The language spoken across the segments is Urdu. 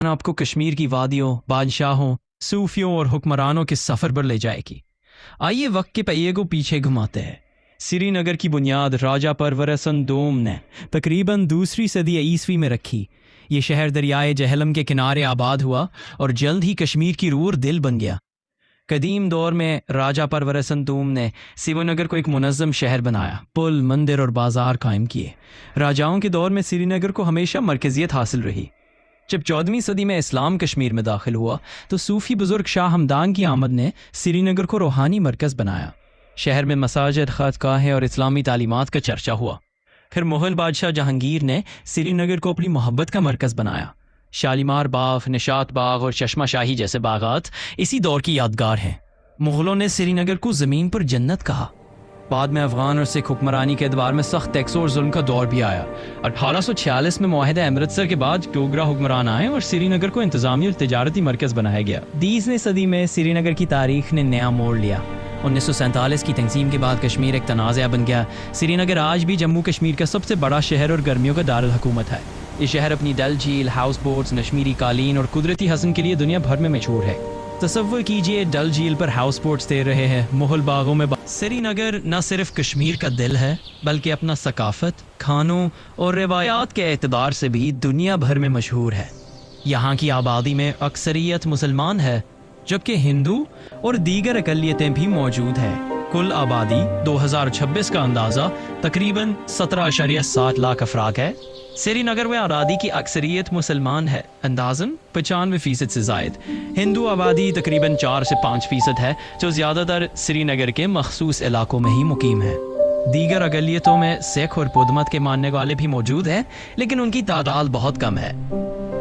آپ کو کشمیر کی وادیوں، بادشاہوں، صوفیوں اور حکمرانوں کے سفر پر لے جائے گی۔ آئیے وقت کے پہیے کو پیچھے گھماتے ہیں۔ سری نگر کی بنیاد راجہ پرورسن دوم نے تقریباً 2 صدی عیسوی میں رکھی۔ یہ شہر دریائے جہلم کے کنارے آباد ہوا اور جلد ہی کشمیر کی روح اور دل بن گیا۔ قدیم دور میں راجہ پرورسن دوم نے سری نگر کو ایک منظم شہر بنایا، پل، مندر اور بازار قائم کیے۔ راجاؤں کے دور میں سری نگر کو ہمیشہ مرکزیت حاصل رہی۔ جب 14ویں صدی میں اسلام کشمیر میں داخل ہوا تو صوفی بزرگ شاہ ہمدان کی آمد نے سری نگر کو روحانی مرکز بنایا۔ شہر میں مساجد، خانقاہیں اور اسلامی تعلیمات کا چرچا ہوا۔ پھر مغل بادشاہ جہانگیر نے سری نگر کو اپنی محبت کا مرکز بنایا۔ شالیمار باغ، نشاط باغ اور چشمہ شاہی جیسے باغات اسی دور کی یادگار ہیں۔ مغلوں نے سری نگر کو زمین پر جنت کہا۔ بعد میں افغان اور سکھ حکمرانی کے ادوار میں سخت ٹیکسوں اور ظلم کا دور بھی آیا۔ 1846 میں معاہدہ امرتسر کے بعد ڈوگرا حکمران آئے اور سری نگر کو انتظامی اور تجارتی مرکز بنایا گیا۔ 20ویں صدی میں سری نگر کی تاریخ نے نیا موڑ لیا۔ 1947 کی تنظیم کے بعد کشمیر ایک تنازعہ بن گیا۔ سری نگر آج بھی جموں کشمیر کا سب سے بڑا شہر اور گرمیوں کا دارالحکومت ہے۔ یہ شہر اپنی ڈل جھیل، ہاؤس بوٹس، کشمیری قالین اور قدرتی حسن کے لیے دنیا بھر میں مشہور ہے۔ تصور کیجئے ڈل جھیل پر ہاؤس بوٹس تیر رہے ہیں، مغل باغوں میں سری نگر نہ صرف کشمیر کا دل ہے بلکہ اپنا ثقافت، کھانوں اور روایات کے اعتبار سے بھی دنیا بھر میں مشہور ہے۔ یہاں کی آبادی میں اکثریت مسلمان ہے جبکہ ہندو اور دیگر اقلیتیں بھی موجود ہیں۔ کل آبادی 2026 کا اندازہ تقریباً 17.7 لاکھ افراد ہے۔ سری نگر میں آبادی کی اکثریت مسلمان ہے، اندازاً 95% سے زائد۔ ہندو آبادی تقریباً 4 سے 5% ہے، جو زیادہ تر سری نگر کے مخصوص علاقوں میں ہی مقیم ہے۔ دیگر اقلیتوں میں سکھ اور بدھ مت کے ماننے والے بھی موجود ہیں، لیکن ان کی تعداد بہت کم ہے۔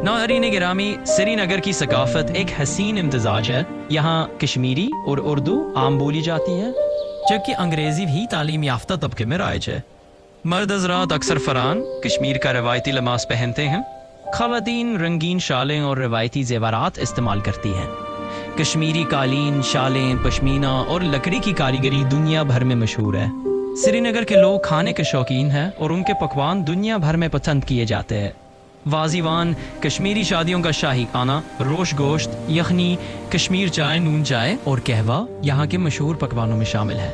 ناظرین گرامی، سری نگر کی ثقافت ایک حسین امتزاج ہے۔ یہاں کشمیری اور اردو عام بولی جاتی ہے، جبکہ انگریزی بھی تعلیم یافتہ طبقے میں رائج ہے۔ مرد حضرات اکثر فران، کشمیر کا روایتی لباس پہنتے ہیں۔ خواتین رنگین شالیں اور روایتی زیورات استعمال کرتی ہیں۔ کشمیری قالین، شالیں، پشمینہ اور لکڑی کی کاریگری دنیا بھر میں مشہور ہے۔ سری نگر کے لوگ کھانے کے شوقین ہیں اور ان کے پکوان دنیا بھر میں پسند کیے جاتے ہیں۔ واضوان، کشمیری شادیوں کا شاہی کھانا، روش گوشت، یخنی، کشمیر چائے، نون چائے اور قہوہ یہاں کے مشہور پکوانوں میں شامل ہے۔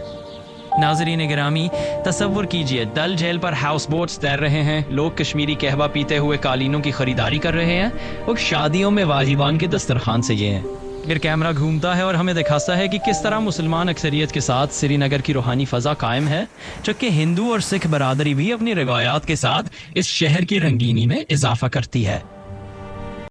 ناظرین گرامی، تصور کیجئے ڈل جھیل پر ہاؤس بوٹس تیر رہے ہیں، لوگ کشمیری قہوہ پیتے ہوئے قالینوں کی خریداری کر رہے ہیں اور شادیوں میں واضوان کے دسترخوان سے یہ ہیں۔ پھر کیمرہ گھومتا ہے اور ہمیں دکھاتا ہے کہ کس طرح مسلمان اکثریت کے ساتھ سری نگر کی روحانی فضا قائم ہے، جبکہ ہندو اور سکھ برادری بھی اپنی روایات کے ساتھ اس شہر کی رنگینی میں اضافہ کرتی ہے۔